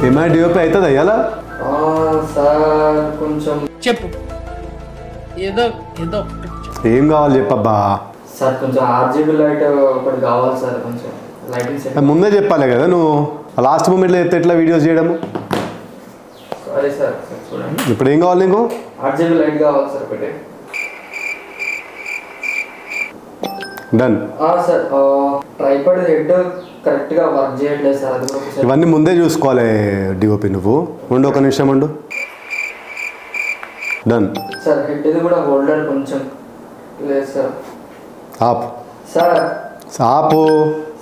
ఏమైనా డిఓపి అవుతుంది అయ్యాలా సార్ కొంచెం చెప్పు ఏదో ఏదో ఏం కావాలి చెప్పబ్బా. సార్ కొంచెం ఆర్జీబీ లైట్ ఒకటి కావాలి సార్, కొంచెం లైటింగ్ సెట్. ముందే చెప్పాలి కదా నువ్వు, లాస్ట్ మూమెంట్లో చెప్తే ఎట్లా వీడియోస్ చేయడము. సరే సార్ చూడండి. ఇప్పుడు ఏం కావాలి నీకు? ఆర్జీబీ లైట్ కావాలి సార్ ఒకటి. డన్. సార్ ట్రైపాడ్ హెడ్ కరెక్ట్గా వర్క్ చేయట్లేదు సార్, అది కూడా ఇవన్నీ ముందే చూసుకోవాలి డిఓపి. నువ్వు ఉండు, ఒక నిమిషం ఉండు. Done sir. హెడ్ ఇది కూడా హోల్డర్ కొంచెం లేదు సార్. ఆపు సార్. ఆపు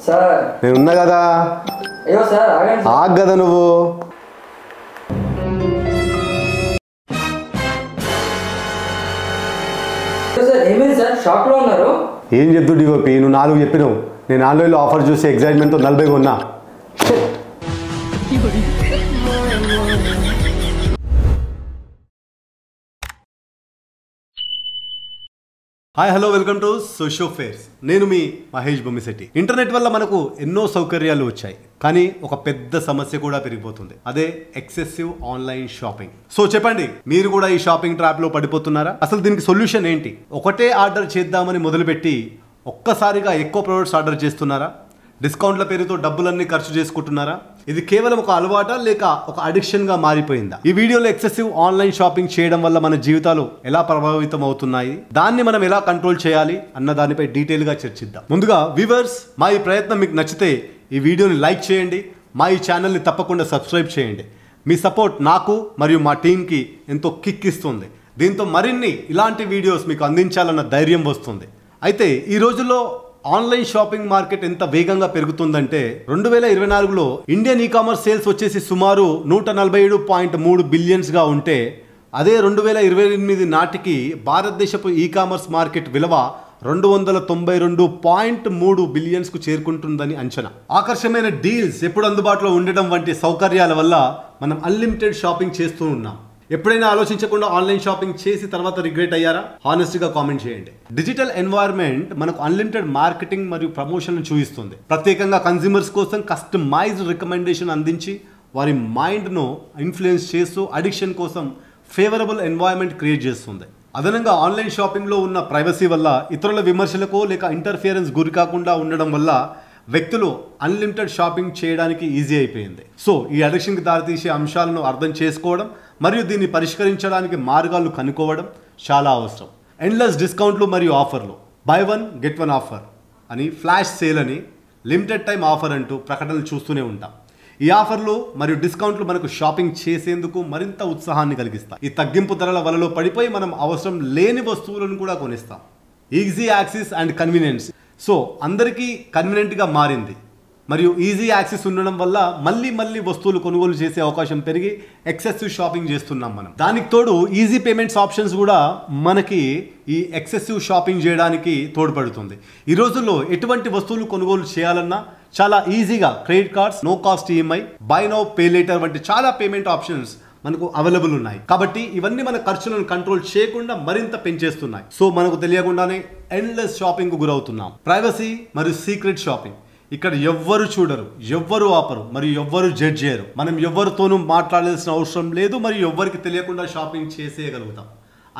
సార్. నేను ఉన్నా కదా. అయ్యో సార్ ఆగండి. ఆగు కదా నువ్వు. సార్ ఏమైంది సార్, షాప్లో ఉన్నారు? ఏం చెప్తూ డిఓపి, నువ్వు 4 చెప్పినావు, నేను ఆన్లైన్లో ఆఫర్ చూసి ఎగ్జైట్మెంట్తో 40 కొన్నా. Hi hello welcome to socio fares. నేను మీ మహేష్ బొమ్మిశెట్టి. ఇంటర్నెట్ వల్ల మనకు ఎన్నో సౌకర్యాలు వచ్చాయి, కానీ ఒక పెద్ద సమస్య కూడా పెరిగిపోతుంది. అదే ఎక్సెసివ్ ఆన్లైన్ షాపింగ్. సో చెప్పండి, మీరు కూడా ఈ షాపింగ్ ట్రాప్ లో పడిపోతున్నారా? అసలు దీనికి సొల్యూషన్ ఏంటి? ఒకటే ఆర్డర్ చేద్దామని మొదలుపెట్టి ఒక్కసారిగా ఎక్కువ ప్రొడక్ట్స్ ఆర్డర్ చేస్తున్నారా? డిస్కౌంట్ల పేరుతో డబ్బులన్నీ ఖర్చు చేసుకుంటున్నారా? ఇది కేవలం ఒక అలవాటా లేక ఒక అడిక్షన్ గా మారిపోయిందా? ఈ వీడియోలో ఎక్సెసివ్ ఆన్లైన్ షాపింగ్ చేయడం వల్ల మన జీవితాలు ఎలా ప్రభావితం అవుతున్నాయి, దాన్ని మనం ఎలా కంట్రోల్ చేయాలి అన్న దానిపై డీటెయిల్ గా చర్చిద్దాం. ముందుగా వ్యూవర్స్, మా ఈ ప్రయత్నం మీకు నచ్చితే ఈ వీడియోని లైక్ చేయండి, మా ఈ ఛానల్ని తప్పకుండా సబ్స్క్రైబ్ చేయండి. మీ సపోర్ట్ నాకు మరియు మా టీంకి ఎంతో కిక్ ఇస్తుంది. దీంతో మరిన్ని ఇలాంటి వీడియోస్ మీకు అందించాలన్న ధైర్యం వస్తుంది. అయితే ఈ రోజుల్లో ఆన్లైన్ షాపింగ్ మార్కెట్ ఎంత వేగంగా పెరుగుతుందంటే 2024లో ఇండియన్ ఈ కామర్స్ సేల్స్ వచ్చేసి సుమారు 147.3 బిలియన్స్ గా ఉంటే, అదే 2028 నాటికి భారతదేశపు ఈ కామర్స్ మార్కెట్ విలువ 292.3 బిలియన్స్ కు చేరుకుంటుందని అంచనా. ఆకర్షణమైన డీల్స్ ఎప్పుడు అందుబాటులో ఉండడం వంటి సౌకర్యాల వల్ల మనం అన్లిమిటెడ్ షాపింగ్ చేస్తూ ఉన్నాం. ఎప్పుడైనా ఆలోచించకుండా ఆన్లైన్ షాపింగ్ చేసి తర్వాత రిగ్రెట్ అయ్యారా? హానెస్ట్ గా కామెంట్ చేయండి. డిజిటల్ ఎన్వైరన్మెంట్ మనకు అన్లిమిటెడ్ మార్కెటింగ్ మరియు ప్రమోషన్ చూపిస్తుంది. ప్రత్యేకంగా కన్స్యూమర్స్ కోసం కస్టమైజ్డ్ రికమెండేషన్ అందించి వారి మైండ్ ను ఇన్ఫ్లుయెన్స్ చేస్తూ అడిక్షన్ కోసం ఫేవరబుల్ ఎన్వైరన్మెంట్ క్రియేట్ చేస్తుంది. అదనంగా ఆన్లైన్ షాపింగ్ లో ఉన్న ప్రైవసీ వల్ల ఇతరుల విమర్శలకు లేక ఇంటర్ఫియరెన్స్ గురి కాకుండా ఉండడం వల్ల వ్యక్తులు అన్లిమిటెడ్ షాపింగ్ చేయడానికి ఈజీ అయిపోయింది. సో ఈ అడిక్షన్కి దారితీసే అంశాలను అర్థం చేసుకోవడం మరియు దీన్ని పరిష్కరించడానికి మార్గాలు కనుక్కోవడం చాలా అవసరం. ఎండ్లెస్ డిస్కౌంట్లు మరియు ఆఫర్లు, బై 1 గెట్ 1 ఆఫర్ అని, ఫ్లాష్ సేల్ అని, లిమిటెడ్ టైం ఆఫర్ అంటూ ప్రకటనలు చూస్తూనే ఉంటాం. ఈ ఆఫర్లు మరియు డిస్కౌంట్లు మనకు షాపింగ్ చేసేందుకు మరింత ఉత్సాహాన్ని కలిగిస్తాయి. ఈ తగ్గింపు ధరల వలలో పడిపోయి మనం అవసరం లేని వస్తువులను కూడా కొనిస్తాం. Easy access and convenience. So అందరికీ కన్వీనియంట్గా మారింది మరియు ఈజీ యాక్సెస్ ఉండడం వల్ల మళ్ళీ వస్తువులు కొనుగోలు చేసే అవకాశం పెరిగి ఎక్సెసివ్ షాపింగ్ చేస్తున్నాం మనం. దానికి తోడు ఈజీ పేమెంట్స్ ఆప్షన్స్ కూడా మనకి ఈ ఎక్సెసివ్ షాపింగ్ చేయడానికి తోడ్పడుతుంది. ఈ రోజుల్లో ఎటువంటి వస్తువులు కొనుగోలు చేయాలన్నా చాలా ఈజీగా credit cards, no cost EMI, buy now pay later వంటి చాలా పేమెంట్ ఆప్షన్స్ మనకు అవైలబుల్ ఉన్నాయి. కాబట్టి ఇవన్నీ మన ఖర్చులను కంట్రోల్ చేయకుండా మరింత పెంచేస్తున్నాయి. సో మనకు తెలియకుండానే ఎండ్లెస్ షాపింగ్ కు గురవుతున్నాం. ప్రైవసీ మరియు సీక్రెట్ షాపింగ్. ఇక్కడ ఎవ్వరు చూడరు, ఎవ్వరు ఆపరు మరియు ఎవ్వరు జడ్జ్ చేయరు. మనం ఎవరితోనూ మాట్లాడాల్సిన అవసరం లేదు మరియు ఎవ్వరికి తెలియకుండా షాపింగ్ చేసేయగలుగుతాం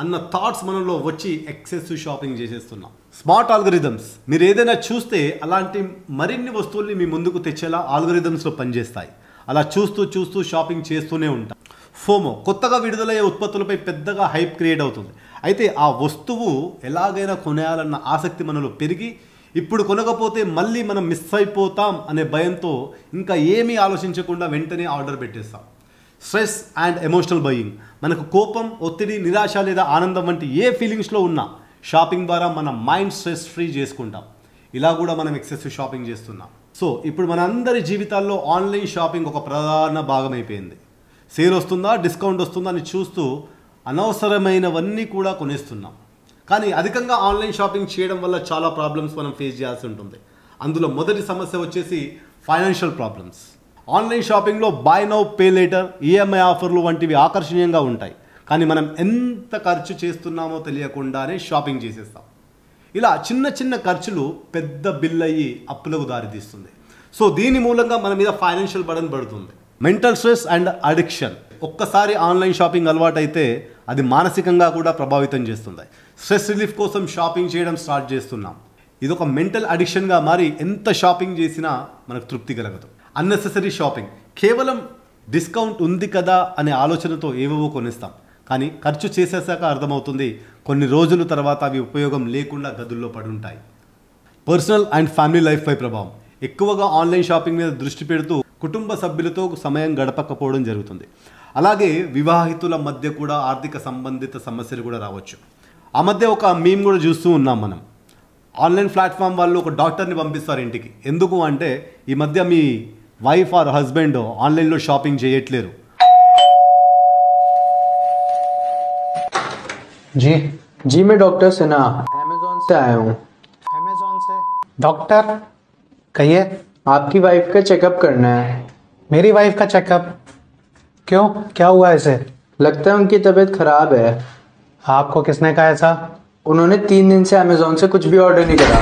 అన్న థాట్స్ మనలో వచ్చి ఎక్సెసివ్ షాపింగ్ చేసేస్తున్నాం. Smart algorithms. మీరు ఏదైనా చూస్తే అలాంటి మరిన్ని వస్తువుల్ని మీ ముందుకు తెచ్చేలా ఆల్గరిథమ్స్లో పనిచేస్తాయి. అలా చూస్తూ షాపింగ్ చేస్తూనే ఉంటాం. ఫోమో. కొత్తగా విడుదలయ్యే ఉత్పత్తులపై పెద్దగా హైప్ క్రియేట్ అవుతుంది. అయితే ఆ వస్తువు ఎలాగైనా కొనేయాలన్న ఆసక్తి మనలో పెరిగి ఇప్పుడు కొనకపోతే మళ్ళీ మనం మిస్ అయిపోతాం అనే భయంతో ఇంకా ఏమీ ఆలోచించకుండా వెంటనే ఆర్డర్ పెట్టేస్తాం. Stress and emotional buying. మనకు కోపం, ఒత్తిడి, నిరాశ లేదా ఆనందం వంటి ఏ ఫీలింగ్స్లో ఉన్నా షాపింగ్ ద్వారా మన మైండ్ స్ట్రెస్ ఫ్రీ చేసుకుంటాం. ఇలా కూడా మనం ఎక్సెసివ్ షాపింగ్ చేస్తున్నాం. సో ఇప్పుడు మన అందరి జీవితాల్లో ఆన్లైన్ షాపింగ్ ఒక ప్రధాన భాగం అయిపోయింది. సేల్ వస్తుందా, డిస్కౌంట్ వస్తుందా అని చూస్తూ అనవసరమైనవన్నీ కూడా కొనేస్తున్నాం. కానీ అధికంగా ఆన్లైన్ షాపింగ్ చేయడం వల్ల చాలా ప్రాబ్లమ్స్ మనం ఫేస్ చేయాల్సి ఉంటుంది. అందులో మొదటి సమస్య వచ్చేసి ఫైనాన్షియల్ ప్రాబ్లమ్స్. ఆన్లైన్ షాపింగ్లో by now pay later, EMI ఆఫర్లు వంటివి ఆకర్షణీయంగా ఉంటాయి. కానీ మనం ఎంత ఖర్చు చేస్తున్నామో తెలియకుండానే షాపింగ్ చేసేస్తాం. ఇలా చిన్న ఖర్చులు పెద్ద బిల్ అయ్యి అప్పులకు దారితీస్తుంది. సో దీని మూలంగా మన మీద ఫైనాన్షియల్ బర్డన్ పడుతుంది. Mental stress and addiction. ఒక్కసారి ఆన్లైన్ షాపింగ్ అలవాటైతే అది మానసికంగా కూడా ప్రభావితం చేస్తుంది. స్ట్రెస్ రిలీఫ్ కోసం షాపింగ్ చేయడం స్టార్ట్ చేస్తున్నాం. ఇది ఒక మెంటల్ అడిక్షన్గా మారి ఎంత షాపింగ్ చేసినా మనకు తృప్తి కలగదు. అన్నెసెసరీ షాపింగ్, కేవలం డిస్కౌంట్ ఉంది కదా అనే ఆలోచనతో ఏవేవో కొనిస్తాం. కానీ ఖర్చు చేసేసాక అర్థమవుతుంది కొన్ని రోజుల తర్వాత అవి ఉపయోగం లేకుండా గదుల్లో పడి ఉంటాయి. పర్సనల్ అండ్ ఫ్యామిలీ లైఫ్పై ప్రభావం. ఎక్కువగా ఆన్లైన్ షాపింగ్ మీద దృష్టి పెడుతూ కుటుంబ సభ్యులతో సమయం గడపకపోవడం జరుగుతుంది. అలాగే వివాహితుల మధ్య కూడా ఆర్థిక సంబంధిత సమస్యలు కూడా రావచ్చు. ఆ మధ్య ఒక మీమ్ కూడా చూస్తూ ఉన్నాం మనం. ఆన్లైన్ ప్లాట్ఫామ్ వాళ్ళు ఒక డాక్టర్ని పంపిస్తారు ఇంటికి. ఎందుకు అంటే ఈ మధ్య మీ వైఫ్ ఆర్ హస్బెండ్ ఆన్లైన్లో షాపింగ్ చేయట్లేరు. जी मैं डॉक्टर सिन्हा अमेज़ॉन से आया हूँ। अमेज़ॉन से? डॉक्टर कहिए। आपकी वाइफ का चेकअप करना है। मेरी वाइफ का चेकअप? क्यों, क्या हुआ इसे? लगता है उनकी तबीयत खराब है। आपको किसने कहा ऐसा? उन्होंने 3 दिन से अमेज़ॉन से कुछ भी ऑर्डर नहीं करा।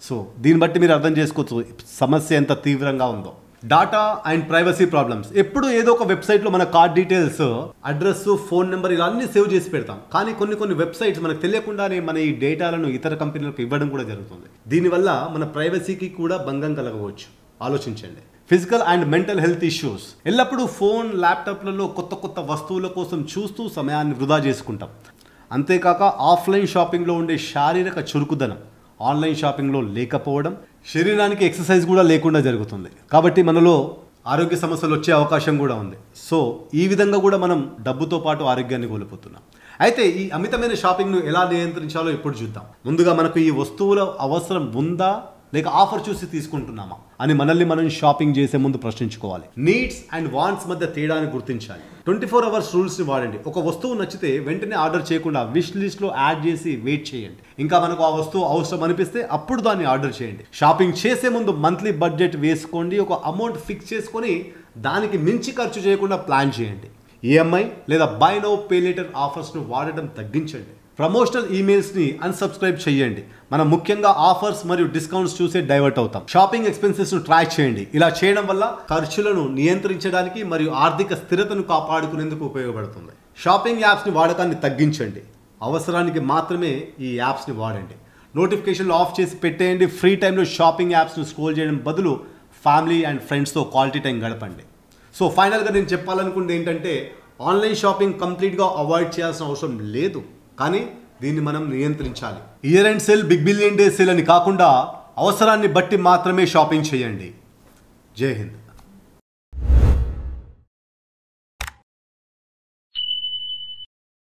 సో దీన్ని బట్టి మీరు అర్థం చేసుకోవచ్చు సమస్య ఎంత తీవ్రంగా ఉందో. Data and privacy problems. ఎప్పుడు ఏదో ఒక వెబ్సైట్లో మన card details, address, phone number ఇలా అన్ని సేవ్ చేసి పెడతాం. కానీ కొన్ని వెబ్సైట్స్ మనకు తెలియకుండానే మన ఈ డేటాలను ఇతర కంపెనీలకు ఇవ్వడం కూడా జరుగుతుంది. దీనివల్ల మన ప్రైవసీకి కూడా భంగం కలగవచ్చు. ఆలోచించండి. Physical and mental health issues. ఎల్లప్పుడూ ఫోన్, ల్యాప్టాప్లలో కొత్త వస్తువుల కోసం చూస్తూ సమయాన్ని వృధా చేసుకుంటాం. అంతేకాక ఆఫ్లైన్ షాపింగ్లో ఉండే శారీరక చురుకుదనం ఆన్లైన్ షాపింగ్లో లేకపోవడం, శరీరానికి ఎక్సర్సైజ్ కూడా లేకుండా జరుగుతుంది. కాబట్టి మనలో ఆరోగ్య సమస్యలు వచ్చే అవకాశం కూడా ఉంది. సో ఈ విధంగా కూడా మనం డబ్బుతో పాటు ఆరోగ్యాన్ని కోల్పోతున్నాం. అయితే ఈ అమితమైన షాపింగ్ను ఎలా నియంత్రించాలో ఇప్పుడు చూద్దాం. ముందుగా మనకు ఈ వస్తువుల అవసరం ఉందా లేక ఆఫర్ చూసి తీసుకుంటున్నామా అని మనల్ని మనం షాపింగ్ చేసే ముందు ప్రశ్నించుకోవాలి. నీడ్స్ అండ్ వాంట్స్ మధ్య తేడాని గుర్తించాలి. 24 అవర్స్ రూల్స్ని వాడండి. ఒక వస్తువు నచ్చితే వెంటనే ఆర్డర్ చేయకుండా విష్ లిస్ట్లో యాడ్ చేసి వెయిట్ చేయండి. ఇంకా మనకు ఆ వస్తువు అవసరం అనిపిస్తే అప్పుడు దాన్ని ఆర్డర్ చేయండి. షాపింగ్ చేసే ముందు మంత్లీ బడ్జెట్ వేసుకోండి. ఒక అమౌంట్ ఫిక్స్ చేసుకొని దానికి మించి ఖర్చు చేయకుండా ప్లాన్ చేయండి. ఈఎంఐ లేదా బై నౌ పే లేటర్ ఆఫర్స్ను వాడటం తగ్గించండి. ప్రమోషనల్ ఈమెయిల్స్ని అన్సబ్స్క్రైబ్ చేయండి. మనం ముఖ్యంగా ఆఫర్స్ మరియు డిస్కౌంట్స్ చూసే డైవర్ట్ అవుతాం. షాపింగ్ ఎక్స్పెన్సెస్ను ట్రాక్ చేయండి. ఇలా చేయడం వల్ల ఖర్చులను నియంత్రించడానికి మరియు ఆర్థిక స్థిరతను కాపాడుకునేందుకు ఉపయోగపడుతుంది. షాపింగ్ యాప్స్ని వాడకాన్ని తగ్గించండి. అవసరానికి మాత్రమే ఈ యాప్స్ని వాడండి. నోటిఫికేషన్లు ఆఫ్ చేసి పెట్టేయండి. ఫ్రీ టైంలో షాపింగ్ యాప్స్ను స్క్రోల్ చేయడం బదులు ఫ్యామిలీ అండ్ ఫ్రెండ్స్తో క్వాలిటీ టైం గడపండి. సో ఫైనల్గా నేను చెప్పాలనుకుంటే ఏంటంటే ఆన్లైన్ షాపింగ్ కంప్లీట్గా అవాయిడ్ చేయాల్సిన అవసరం లేదు. కానీ దీన్ని మనం నియంత్రించాలి. Year end sale, big billion day sale అని కాకుండా అవసరాన్ని బట్టి మాత్రమే షాపింగ్ చేయండి. జై హింద్.